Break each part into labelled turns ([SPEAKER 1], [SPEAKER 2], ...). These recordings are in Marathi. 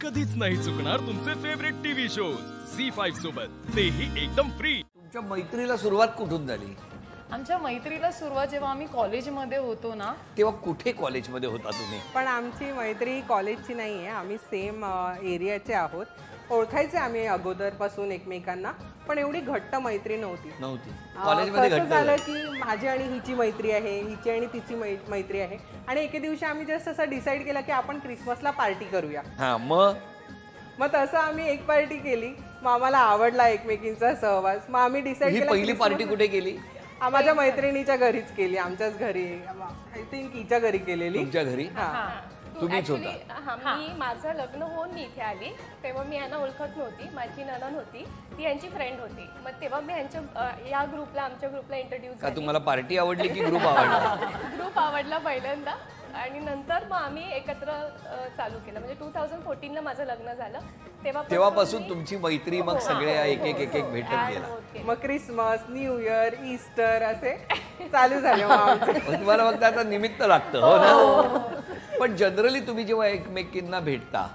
[SPEAKER 1] कधीच नाही चुकणार तुमचे फेवरेट टीव्ही शोज झी5 सोबत, तेही एकदम फ्री।
[SPEAKER 2] तुमच्या मैत्रीला सुरुवात कुठून झाली?
[SPEAKER 3] आमच्या मैत्रीला सुरुवात जेव्हा आम्ही कॉलेजमध्ये होतो ना,
[SPEAKER 2] तेव्हा कुठे कॉलेजमध्ये होता तुम्ही?
[SPEAKER 4] पण आमची मैत्री कॉलेजची नाही आहे, आम्ही सेम एरियाचे आहोत, ओळखायचे आम्ही अगोदरपासून एकमेकांना, पण एवढी घट्ट मैत्री नव्हती।
[SPEAKER 2] कॉलेजमध्ये घट्ट
[SPEAKER 4] झालं की माझी आणि हिची मैत्री आहे, हिची आणि तिची मैत्री आहे, आणि एके दिवशी आम्ही जस्ट असं डिसाईड केलं की आपण क्रिसमसला पार्टी करूया।
[SPEAKER 2] हां, मग
[SPEAKER 4] तसं आम्ही एक पार्टी केली, मग आम्हाला आवडला एकमेकींचा सहवास, मग आम्ही डिसाईड केलं
[SPEAKER 2] पहिली पार्टी कुठे केली?
[SPEAKER 4] माझ्या मैत्रिणीच्या घरीच केली, आमच्याच घरी, आय थिंक हिच्या घरी केलेली।
[SPEAKER 2] तुमच्या घरी?
[SPEAKER 4] हां,
[SPEAKER 2] तुम्हीच होता?
[SPEAKER 5] मी माझं लग्न होऊन मी इथे आली तेव्हा मी यांना ओळखत नव्हती, माझी नणंद होती, ती यांची फ्रेंड होती, मग तेव्हा मी या ग्रुपला, आमच्या ग्रुपला इंट्रोड्यूस
[SPEAKER 2] का तुम्हाला पार्टी आवडली की ग्रुप आवडला?
[SPEAKER 5] ग्रुप आवडला पहिल्यांदा, आणि नंतर मग आम्ही एकत्र चालू केलं, म्हणजे 2014ला माझं लग्न झालं,
[SPEAKER 2] तेव्हापासून तुमची मैत्री मग सगळ्या एक एक भेटत गेला।
[SPEAKER 4] मग क्रिसमस, न्यू इयर, ईस्टर असे चालू झाले
[SPEAKER 2] तुम्हाला फक्त आता निमित्त लागतं, हो ना? पण जनरली तुम्ही जेव्हा एकमेकींना भेटता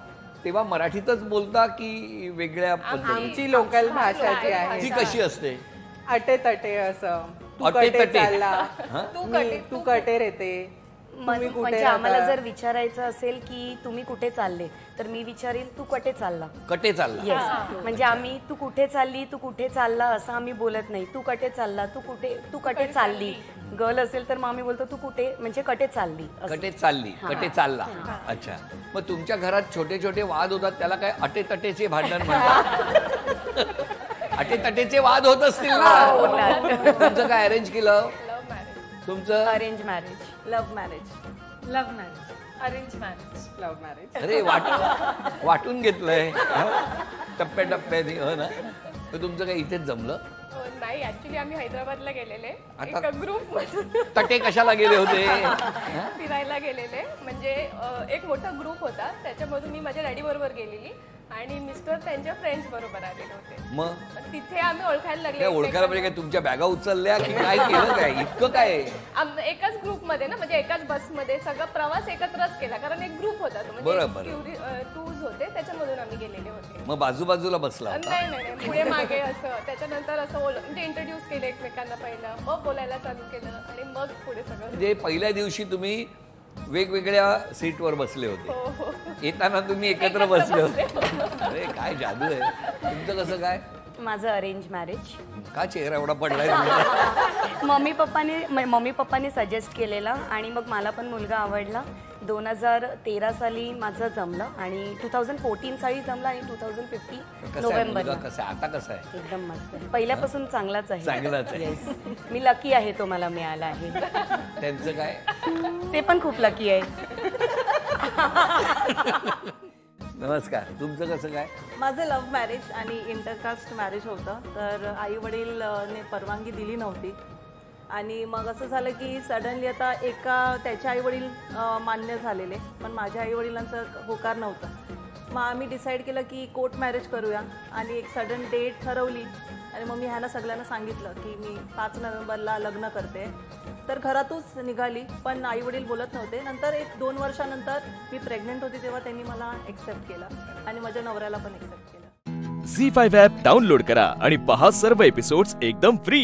[SPEAKER 2] तेव्हा मराठीतच बोलता की वेगळ्या पद्धतीने?
[SPEAKER 4] आमची लोकल भाषा जी आहे
[SPEAKER 2] ती कशी असते?
[SPEAKER 4] अटे तटे असं, तू
[SPEAKER 2] अटे
[SPEAKER 4] कटे
[SPEAKER 2] तटे?
[SPEAKER 4] चालला, तू कटे रेते,
[SPEAKER 6] म्हणजे आम्हाला जर विचारायचं असेल की तुम्ही कुठे चालले तर मी विचारेल तू कुठे चालला?
[SPEAKER 2] कटे चालला?
[SPEAKER 6] येस, म्हणजे आम्ही तू कुठे चालली, तू कुठे चालला असं आम्ही बोलत नाही, तू कुठे चालला, तू कुठे चालली। गर्ल असेल तर मग आम्ही बोलतो तू कुठे, म्हणजे कटे चालली,
[SPEAKER 2] कटे चालली, कटे चालला। अच्छा, मग तुमच्या घरात छोटे छोटे वाद होतात त्याला काय अटे तटेचे भांडण म्हणतात? अटे तटेचे वाद होत असतील ना? तुमचं काय अरेंज केलं? तुमचं
[SPEAKER 6] arrange marriage,
[SPEAKER 3] love marriage, arrange marriage,
[SPEAKER 4] love marriage.
[SPEAKER 2] अरे वाटून घेतलंय टप्प्याटप्प्याने, हो ना? तर तुमचं काय इथेच जमलं?
[SPEAKER 5] नाही, ऍक्च्युली आम्ही हैदराबादला गेलेले एका ग्रुप मधून।
[SPEAKER 2] तटे कशाला गेले होते?
[SPEAKER 5] फिरायला गेलेले, म्हणजे एक मोठा ग्रुप होता, त्याच्यामधून मी माझ्या डॅडी बरोबर गेलेली आणि मिस्टर त्यांच्या फ्रेंड्स बरोबर आलेले होते।
[SPEAKER 2] मग
[SPEAKER 5] तिथे आम्ही ओळखायला लागले।
[SPEAKER 2] ओळखायला म्हणजे काय तुमच्या बॅगा उचलल्या की काय केलं? काय इतकं काय?
[SPEAKER 5] एकाच ग्रुपमध्ये ना, म्हणजे एकाच बसमध्ये सगळा प्रवास एकत्रच केला, कारण एक ग्रुप होता तो, म्हणजे टूर्स होते, त्याच्यामधून आम्ही गेलेले होते।
[SPEAKER 2] मग बाजूबाजूला बसला?
[SPEAKER 5] नाही, पुढे मागे असं, त्याच्यानंतर असं म्हणजे इंट्रोड्यूस केलं एकमेकांना पहिलं, मग बोलायला चालू केलं आणि मग पुढे सगळं।
[SPEAKER 2] म्हणजे पहिल्या दिवशी तुम्ही वेगवेगळ्या सीटवर बसले होते, येताना तुम्ही एकत्र बसले होते? अरे काय जादू आहे! तुमचं कसं काय?
[SPEAKER 6] माझं अरेंज मॅरेज।
[SPEAKER 2] का चेहरा एवढा पडलाय?
[SPEAKER 6] मम्मी पप्पांनी सजेस्ट केलेला आणि मग मला पण मुलगा आवडला। 2013 साली माझं जमलं आणि 2014 साली जमलं आणि 2015 नोव्हेंबरला।
[SPEAKER 2] कसं आता कसं आहे?
[SPEAKER 6] एकदम मस्त आहे, पहिल्यापासून चांगलाच आहे।
[SPEAKER 2] चांगलाच आहे?
[SPEAKER 6] मी लकी आहे, तो मला मिळाला आहे।
[SPEAKER 2] त्यांचं काय?
[SPEAKER 6] ते पण खूप लकी आहे।
[SPEAKER 2] नमस्कार, तुमचं कसं काय?
[SPEAKER 7] माझं लव्ह मॅरेज आणि इंटरकास्ट मॅरेज होतं, तर आई वडीलने परवानगी दिली नव्हती आणि मग असं झालं की सडनली आता त्याचे आई वडील मान्य झालेले, पण माझ्या आई वडिलांचं होकार नव्हता। मग आम्ही डिसाईड केलं की कोर्ट मॅरेज करूया आणि एक सडन डेट ठरवली आणि मग मी ह्यांना सगळ्यांना सांगितलं की मी 5 नोव्हेंबरला लग्न करते। तर घरातूच निघाली, पण आई वडील बोलत नव्हते। नंतर 1-2 वर्षानंतर मी प्रेग्नेंट होती तेव्हा त्यांनी मला एक्सेप्ट केलं आणि माझ्या नवऱ्याला पण एक्सेप्ट केलं।
[SPEAKER 1] झी5 ॲप डाउनलोड करा आणि पहा सर्व एपिसोड्स एकदम फ्री।